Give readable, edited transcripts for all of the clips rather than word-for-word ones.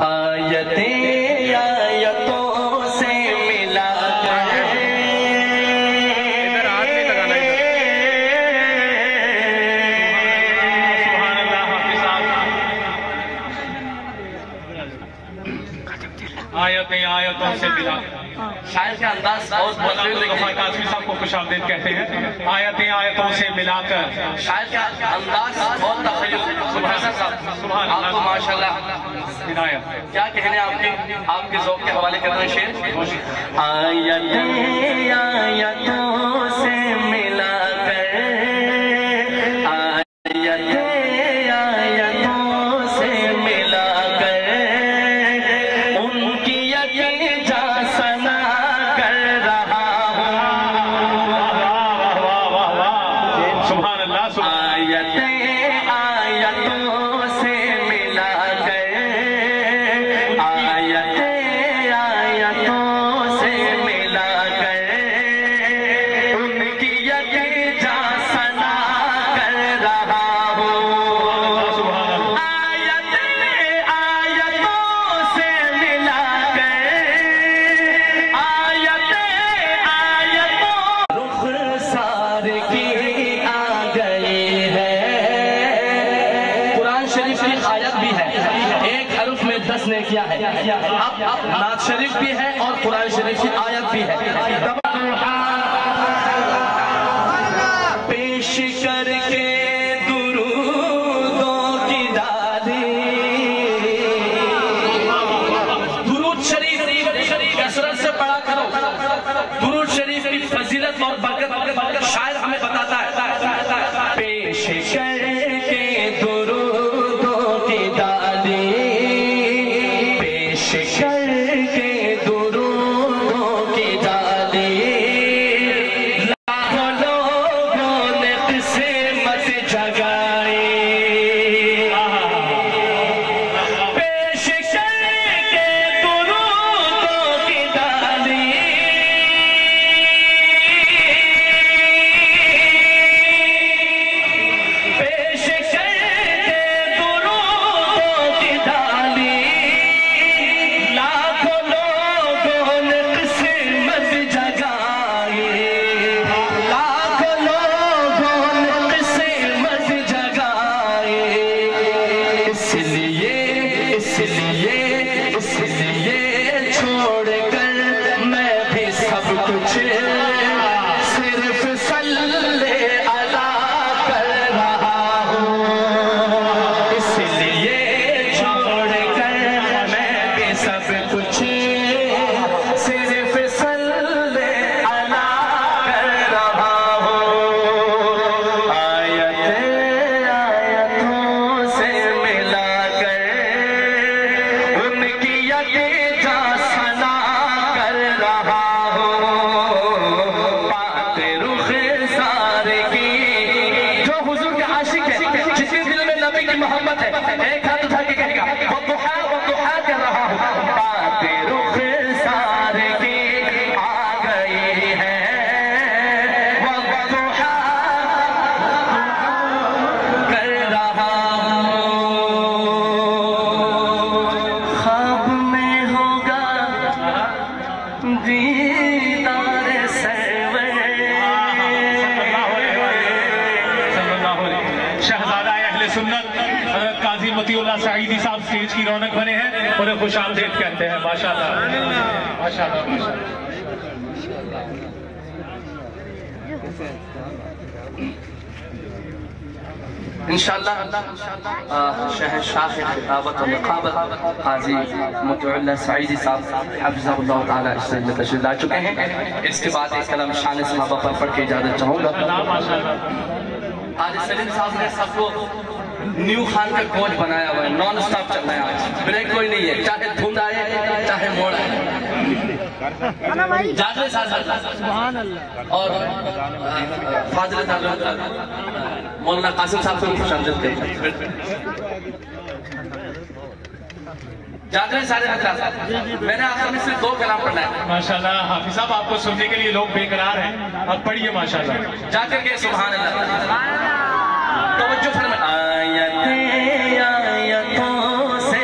آیتیں آیتوں سے ملا آیتیں آیتوں سے ملا شاعر کا انداز بہت غفار قاسمی صاحب کو خوش آمدید کہتے ہیں. آیتیں آیتوں سے ملا کر شاعر کا انداز بہت تخیل. سبحان آپ کو ماشاءاللہ ہدایت. کیا کہنے آپ کے ذوق کے حوالے کرنا شعر. آیتیں آیتوں سے ملا کر آیتیں آیتوں سے ملا کر ان کی یقین جا سنا کر رہا ہوں. سبحان اللہ. آیتیں آیتوں سے ملا کر آیتیں آیتوں سے ملا کر ان کی یقین جا سنا کر رہا ہوں. آیتیں آیتوں سے ملا کر آیتیں آیتوں رخسار کی آ گئی ہے. قرآن شریف کی آیت بھی ہے, ایک حرف میں 10 نے کیا ہے. اب نعت شریف بھی ہے اور قرآن شریف کی آیت بھی ہے. پیش کر کے درودوں کی ڈالی درود شریف کثرت سے پڑھا کرو. درود شریف کی فضیلت اور برکت شاعر ہمیں بتاتا ہے. پیش کر کے درودوں کی ڈالی پیش کر کے درودوں کی ڈالی لاکھوں لوگوں نے قسمت جگائی. پیش کر کے درودوں کی ڈالی پیش کر کے درودوں کی ڈالی لاکھوں لوگوں نے قسمت جگائی. لاکھوں لوگوں نے قسمت جگائی. اس لیے چھوڑ کر میں بھی سب کچھ صرف صلی اللہ کر رہا ہوں. اس لیے چھوڑ کر میں بھی سب کچھ صرف صلی اللہ کر رہا ہوں. آیتیں آیتوں سے ملا کر ان کی یقین جا سنا کر رہا ہوں. پاک رخ سار کی جو حضور کے عاشق ہے, جس کے دل میں نبی کی محبت ہے, ایک ہاتھ اٹھا کے کہے گا وضحا کر رہا ہوں. پاک رخ سار کی آ گئی ہے وضحا کر رہا ہوں. خواب میں ہوگا دیدار سرور. شہزادہ اہل سنت حضرت قاضی مطیع اللہ سعیدی صاحب سٹیج کی رونق بنے ہیں, انہیں خوش آمدید کہتے ہیں. ماشاءاللہ ماشاءاللہ. انشاءاللہ شہنشاہ خطابت و نقابت قاضی مطیع اللہ سعیدی صاحب حفظہ اللہ تعالیٰ اس میں تشریف لا چکے ہیں. اس کے بعد ایک کلام شان صحابہ پر پڑھ کے اجازت چاہوں گا. حاجی سلیم صاحب نے سب کو نیو خان کا کوچ بنایا ہوا ہے, نان سٹاپ چل رہا ہے آج, بریک کوئی نہیں ہے, چاہے دھند آئے چاہے موڑ آئے. جاجر صاحب اور فاضل مولانا قاسم صاحب کو خوش آمدید کہتے ہیں. جاجر سارے حضرات, میں نے آخر میں صرف 2 کلام پڑھنا ہے. ماشاءاللہ حافظ صاحب آپ کو سننے کے لیے لوگ بے قرار ہیں, اب پڑھیے ماشاءاللہ. جا کر کے سبحان اللہ. توجہ فرمائیں. آیتیں آیتوں سے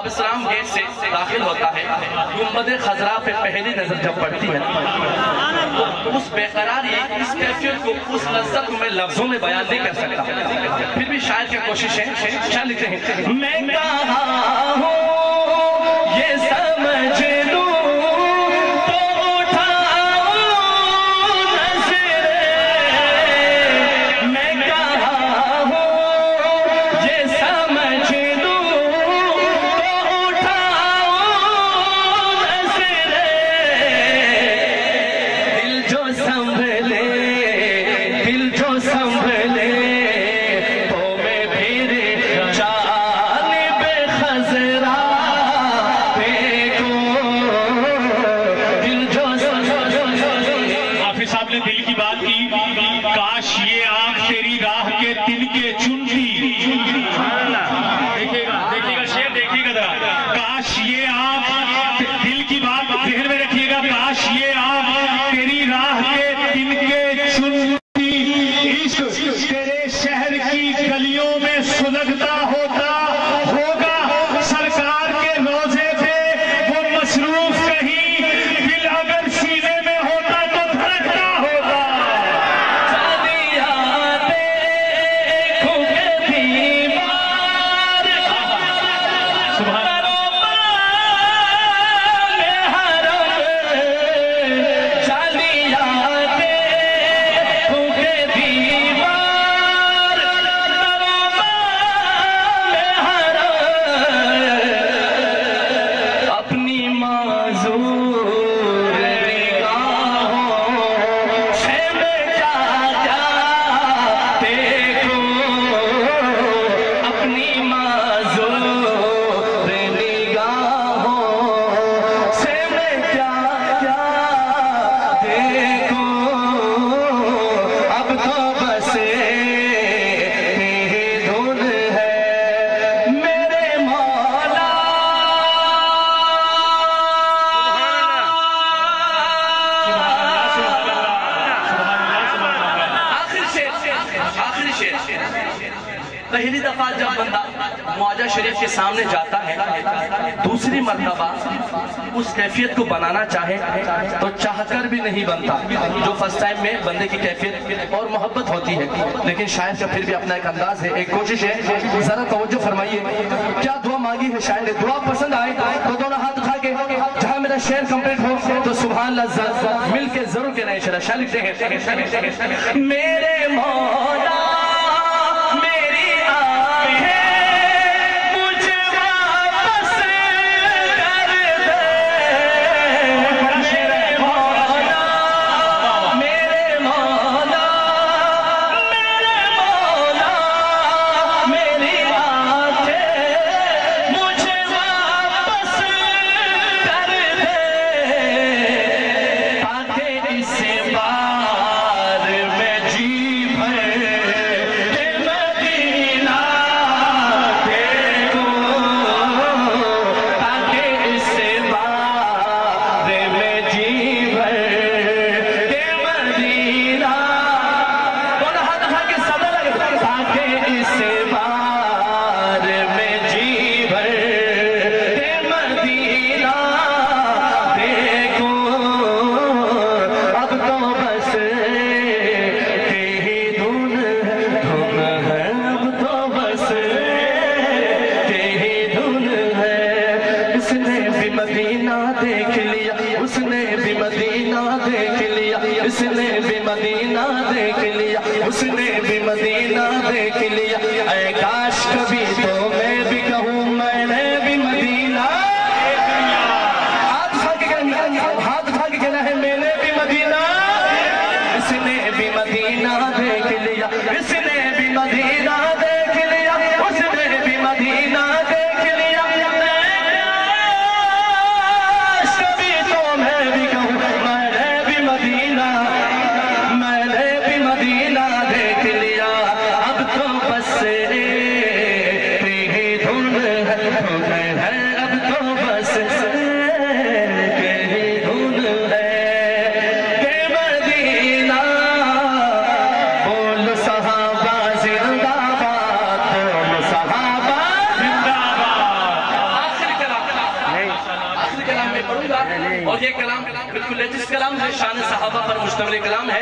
باب اسلام گیٹ سے داخل ہوتا ہے، گنبد خضرا پہ پہلی نظر جب پڑتی ہے تو اس بے قراری اس کیفیت کو، اس لذت کو میں لفظوں میں بیان نہیں کر سکتا. پھر بھی شاعر کی کوششیں شاعر لکھتے ہیں میں کہاں ہوں یہ سمجھ لوں پہلی دفعہ جب بندہ معاجہ شریف کے سامنے جاتا ہے، دوسری مرتبہ اس کیفیت کو بنانا چاہے تو چاہ کر بھی نہیں بنتا، جو فرسٹ ٹائم میں بندے کی کیفیت اور محبت ہوتی ہے. لیکن شاعر کا پھر بھی اپنا ایک انداز ہے، ایک کوشش ہے. ذرا توجہ فرمائیے کیا دعا مانگی ہے شاعر نے. دعا پسند آئے تو دونوں ہاتھ اٹھا کے جہاں میرا شعر کمپلیٹ ہو تو سبحان اللہ مل کے ضرور کہنا ہے. شاعر لکھتے ہیں میرے مولا میں بھی اور یہ کلام بالکل لیٹسٹ کلام ہے، شان صحابہ پر مشتمل کلام ہے،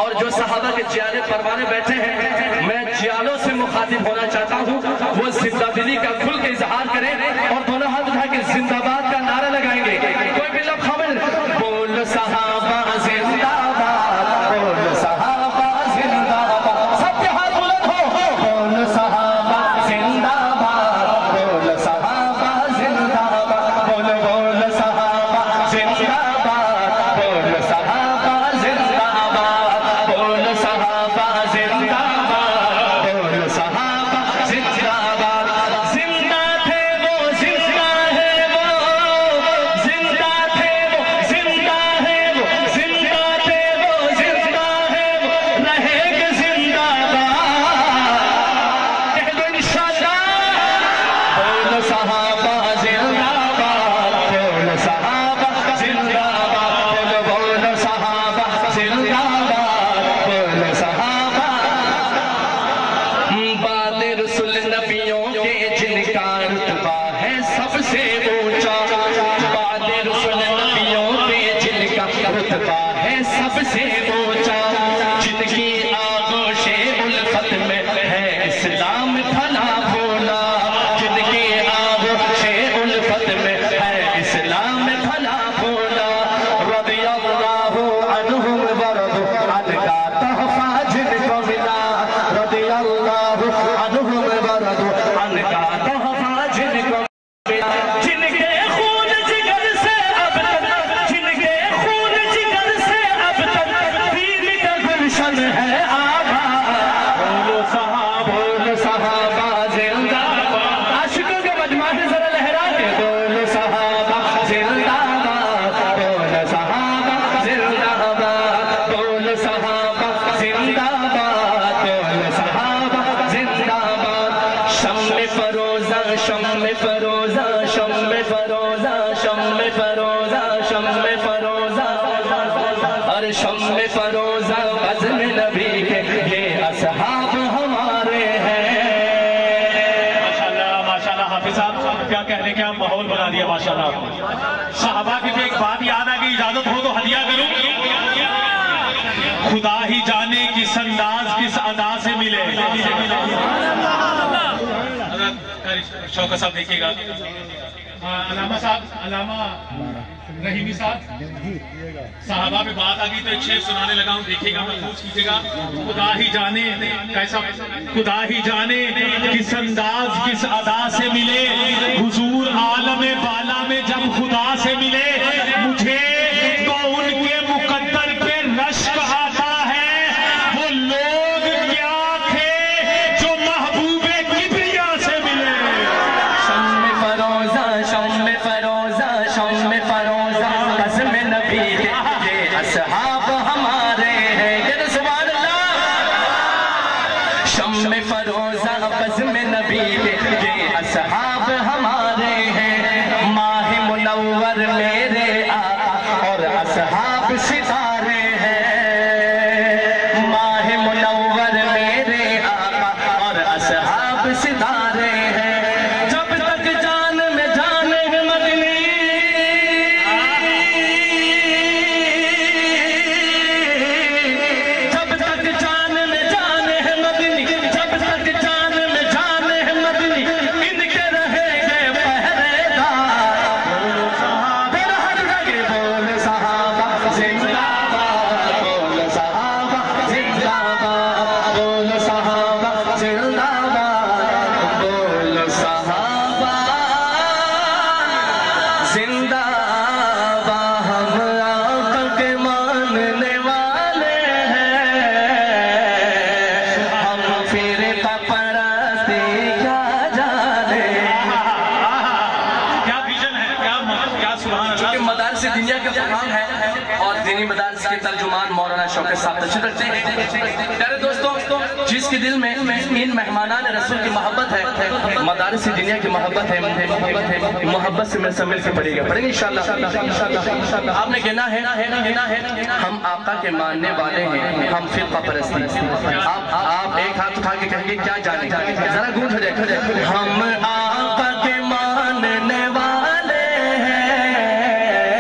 اور جو صحابہ کے جیالے پروانے بیٹھے ہیں، میں جیالوں سے مخاطب ہونا چاہتا ہوں، وہ زندہ دلی کا کھل کے اظہار کریں اور دونوں ہاتھ اٹھا کے زندہ باد کا نعرہ لگائیں گے۔ کوئی بھی لوگ خامل بول صحابہ زندہ باد، بول صحابہ زندہ باد، سب کے ہاتھ بلند ہو، بول صحابہ زندہ باد، بول صحابہ زندہ باد، بول صحابہ زندہ باد، بول صحابہ زندہ باد، بول صحابہ زندہ باد، بول صحابہ زندہ باد۔ زندہ تھے وہ، زندہ ہے وہ، زندہ تھے وہ، زندہ ہے وہ، زندہ تھے وہ، زندہ ہے وہ، رہے گے زندہ باد، کہہ دو انشاءاللہ۔ بول صحابہ زندہ باد، بول صحابہ زندہ باد، بول صحابہ زندہ باد، بول صحابہ۔ بات رسول نبیوں کے جن کا رتبہ ہے سب سے اونچا، بات رسول نبیوں کے جن کا رتبہ ہے سب سے اونچا، جن کی آغوش الفت میں ہے اسلام پھلا پھولا، جن کی آغوش الفت میں ہے اسلام پھلا پھولا، رضی اللہ عنہم ورضوا عنہ کا تحفہ جن کو ملا، رضی اللہ عنہم ورضوا عنہ کا تحفہ جن کو ملا، جن کے خون جگر سے اب تک، جن کے خون جگر سے اب تک دین کا گلشن ہے آباد، بولو صحابہ، بولو صحابہ زندہ باد، عاشقوں کے مجمع سے ذرا لہرا کے بولو صحابہ زندہ باد، بولو صحابہ زندہ باد، بولو صحابہ زندہ باد، بولو صحابہ زندہ باد۔ شمع فروزہ، شمع فروزہ، شمع فروزہ، شمع فروزہ، شمع فروزہ، اور شمع فروزہ بزم نبی کے یہ اصحاب ہمارے ہیں۔ ماشاءاللہ ماشاءاللہ، حافظ صاحب کیا کہنے کے آپ ماحول بنا دیا ماشاءاللہ آپ نے۔ صحابہ کی بھی ایک بات یاد آ گئی، اجازت ہو تو ہدیہ کروں۔ خدا ہی جانے کس انداز کس ادا سے ملے، شوکت صاحب دیکھیے گا، علامہ صاحب، علامہ رحیمی صاحب، صحابہ پہ بات آ گئی تو ایک شعر سنانے لگا ہوں، دیکھیے گا، محفوظ کیجیے گا۔ خدا ہی جانے کیسا، خدا ہی جانے کس انداز کس ادا سے ملے، حضور عالم بالا میں جب خدا سے ملے، مجھے تو ان کے مقدر پہ رشک آتا ہے، وہ لوگ کیا تھے جو محبوب کبریا سے ملے۔ شمع فروزہ، شمع فروزہ، شمع فروزہ بزم نبی کے یہ اصحاب ہمارے ہیں، یہ سبحان اللہ۔ شمع فروزہ بزم نبی کے یہ اصحاب ہمارے ہیں، ماہ منور میرے آقا اور اصحاب ستارے ہیں، ماہ منور میرے آقا اور اصحاب ستارے ہیں، جب تک جان میں جان ہے مدنی، جب تک جان میں جان ہے مدنی، جب تک جان میں جان ہے مدنی، ان کے رہیں گے پہرے دار، بولو صحابہ، بول صحابہ زندہ باد، بول صحابہ زندہ باد، بول صحابہ زندہ باد، بول صحابہ زندہ باد۔ ہم آقا کے ماننے والے ہیں، ہم فرقہ پرستی کیا جانے۔ کیا ویژن ہے، کیا سبحان اللہ۔ چونکہ مدارس دنیا کے پیغام ہے اور دینی مدارس کے ترجمان مولانا شوکت صاحب تشریف رکھتے ہیں۔ پیارے دوستوں، جس کے دل میں ان مہمانان رسول کی محبت ہے، مدارس دنیا کی محبت ہے، محبت سے میں سمجھ کے پڑھے گا، پڑھیں گے انشاءاللہ۔ آپ نے کہنا ہے ہم آقا کے ماننے والے ہیں، ہم فرقہ پرستی۔ آپ ایک ہاتھ اٹھا کے کہیں گے کیا جانے، ذرا گونج ہو جائے، ہم آقا کے ماننے والے ہیں،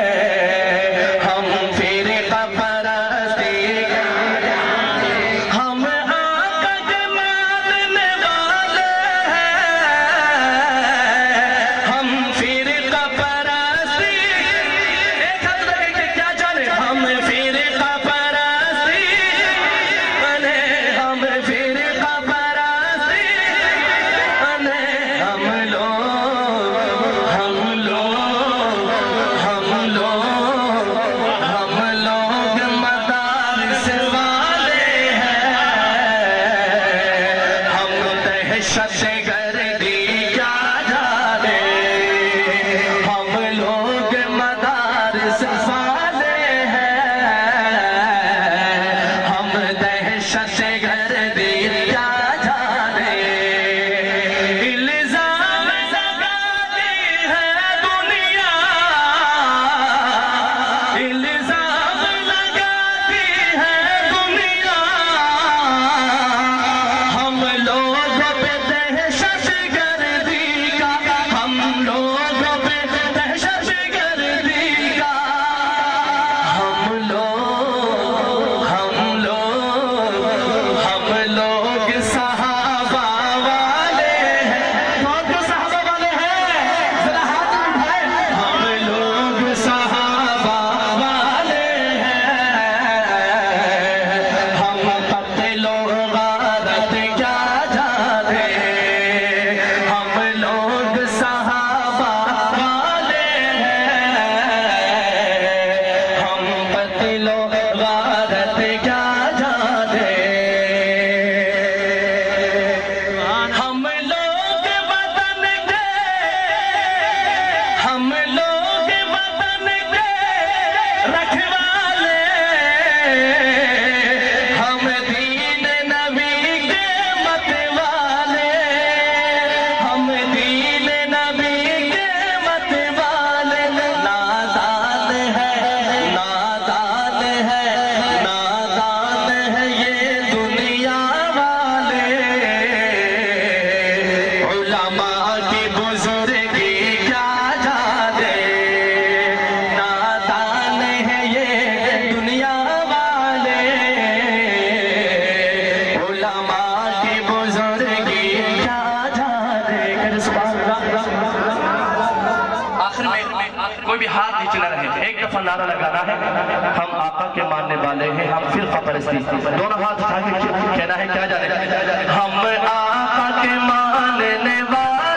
ہم لوگ وطن کے رکھوالے ہم دین نبی کے مت والے ہم دین نبی کے مت والے نادان ہے نادان ہے نادان ہے یہ دنیا والے علماء کی بزرگی کیا جانے نادان ہے یہ دنیا والے علماء کی بزرگی کیا جانے سبحان اللہ آخر میں کوئی بھی ہاتھ نہیں چلا رہے ایک دفعہ نعرہ لگانا ہے ہم آقا کے ماننے والے ہیں ہم فرقہ پرستی دونوں ہاتھ اٹھا کے کہنا ہے کیا جانے ہم آقا کے ماننے والے